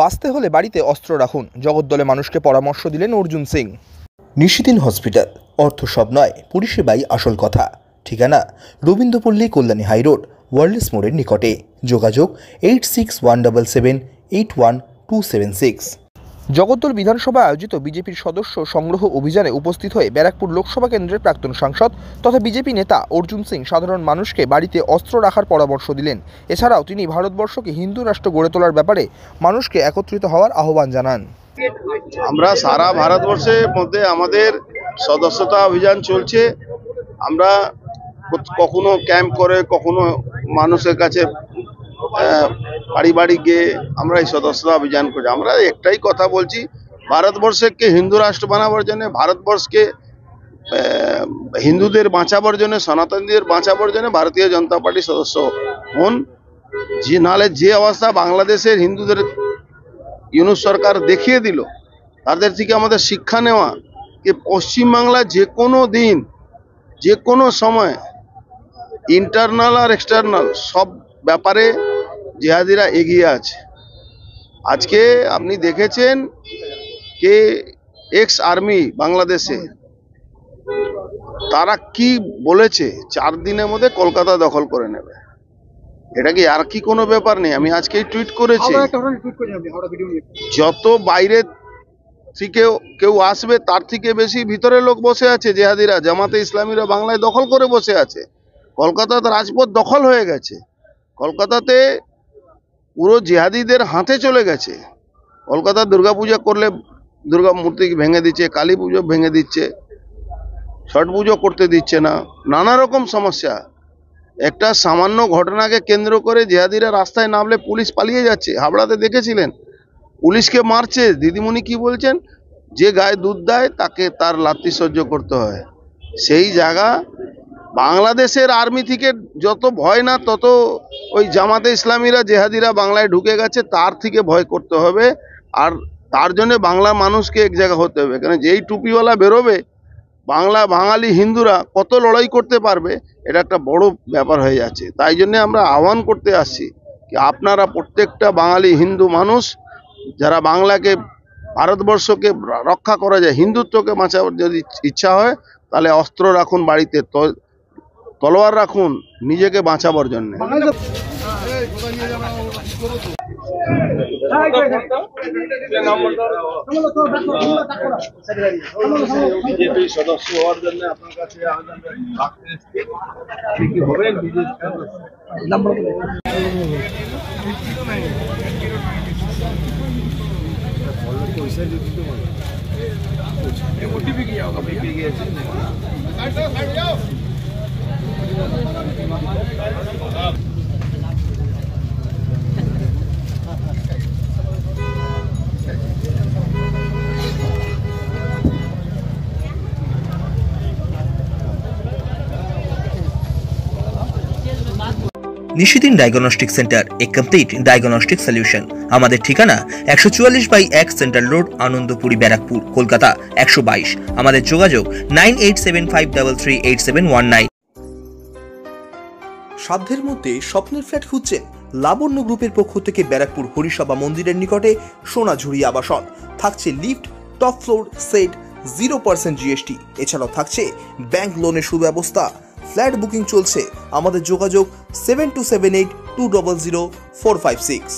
বাঁচতে হলে বাড়িতে অস্ত্র রাখুন, জগদ্দলে মানুষকে পরামর্শ দিলেন অর্জুন সিং। নিশিদিন হসপিটাল, অর্থ সব নয়, পরিষেবাই আসল কথা। ঠিকানা রবীন্দ্রপল্লী, কল্যাণী হাইরোড, ওয়ার্ল্ডস মোড়ের নিকটে। যোগাযোগ 86177781 জগদ্দল বিধানসভা আয়োজিত বিজেপির সদস্য সংগ্রহ অভিযানে উপস্থিত হয়ে ব্যারাকপুর লোকসভা কেন্দ্রের প্রাক্তন সাংসদ তথা বিজেপি নেতা অর্জুন সিং সাধারণ মানুষকে বাড়িতে অস্ত্র রাখার পরামর্শ দিলেন। এছাড়াও তিনি ভারতবর্ষকে হিন্দু রাষ্ট্র গড়ে তোলার ব্যাপারে মানুষকে একত্রিত হওয়ার আহ্বান জানান। আমরা সারা ভারতবর্ষের মধ্যে আমাদের সদস্যতা অভিযান চলছে। আমরা কখনো ক্যাম্প করে, কখনো মানুষের কাছে বাড়ি বাড়ি গিয়ে আমরা এই সদস্যতা অভিযান করি। আমরা একটাই কথা বলছি, ভারতবর্ষকে হিন্দু রাষ্ট্র বানাবার জন্য, ভারতবর্ষকে হিন্দুদের বাঁচাবার জন্য, সনাতনীদের বাঁচাবার জন্য ভারতীয় জনতা পার্টির সদস্য হন। যে নালে যে অবস্থা বাংলাদেশের হিন্দুদের ইউনুস সরকার দেখিয়ে দিল, তাদের থেকে আমাদের শিক্ষা নেওয়া যে পশ্চিমবাংলা যে কোনো দিন, যে কোনো সময় ইন্টারনাল আর এক্সটার্নাল সব ব্যাপারে জিহাদিরা এগিয়ে আছে। আজকে আপনি দেখেছেন যে এক্স আর্মি বাংলাদেশে তারা কি বলেছে, 4 দিনের মধ্যে কলকাতা দখল করে নেবে। এটা কি আর কি কোনো ব্যাপার নেই? আমি আজকেই টুইট করেছি, যত বাইরে থেকে কেউ আসবে তার থেকে বেশি ভিতরে লোক বসে আছে। জিহাদিরা, জামাতে ইসলামীরা বাংলায় দখল করে বসে আছে। কলকাতাতে রাজপথ দখল হয়ে গেছে। কলকাতাতে পুরো জিহাদিদের হাতে চলে গেছে। কলকাতা দুর্গাপূজা করলে দুর্গা মূর্তি ভেঙে দিচ্ছে, কালী পুজো ভেঙে দিচ্ছে, ছট পুজো করতে দিচ্ছে না, নানা রকম সমস্যা। একটা সামান্য ঘটনাকে কেন্দ্র করে জিহাদিরা রাস্তায় নামলে পুলিশ পালিয়ে যাচ্ছে। হাবড়াতে দেখেছিলেন, পুলিশকে মারছে। দিদিমণি কি বলছেন, যে গায়ে দুধ দেয় তাকে তার লাথি সহ্য করতে হয়। সেই জায়গা বাংলাদেশের আর্মি থেকে যত ভয় না, তত ওই জামাতে ইসলামীরা, জেহাদিরা বাংলায় ঢুকে গেছে, তার থেকে ভয় করতে হবে। আর তার জন্য বাংলার মানুষকে এক জায়গা হতে হবে। কারণ যেই টুপিওয়ালা বেরোবে, বাঙালি হিন্দুরা কত লড়াই করতে পারবে, এটা একটা বড় ব্যাপার হয়ে যাচ্ছে। তাই জন্য আমরা আহ্বান করতে আসছি কি আপনারা প্রত্যেকটা বাঙালি হিন্দু মানুষ, যারা বাংলাকে, ভারতবর্ষকে রক্ষা করা যায়, হিন্দুত্বকে বাঁচাবার যদি ইচ্ছা হয়, তাহলে অস্ত্র রাখুন বাড়িতে, তলোয়ার রাখুন নিজেকে বাঁচাবার জন্য। বিজেপি সদস্য হওয়ার জন্য আপনার কাছে নিশিদিন ডায়াগনস্টিক সেন্টার, এ কমপ্লিট ডায়াগনস্টিক সলিউশন। আমাদের ঠিকানা 144/1 সেন্ট্রাল রোড, আনন্দপুরি, ব্যারাকপুর, কলকাতা 122। আমাদের যোগাযোগ 9875338719। সাধ্যের মধ্যে স্বপ্নের ফ্ল্যাট খুঁজছেন? লাবণ্য গ্রুপের পক্ষ থেকে ব্যারাকপুর হরিসভা মন্দিরের নিকটে সোনাঝুরি আবাসন। থাকছে lift, top floor, set, 0% GST। এছাড়াও থাকছে ব্যাংক লোনের সুব্যবস্থা। ফ্ল্যাট বুকিং চলছে। আমাদের যোগাযোগ 7278200456।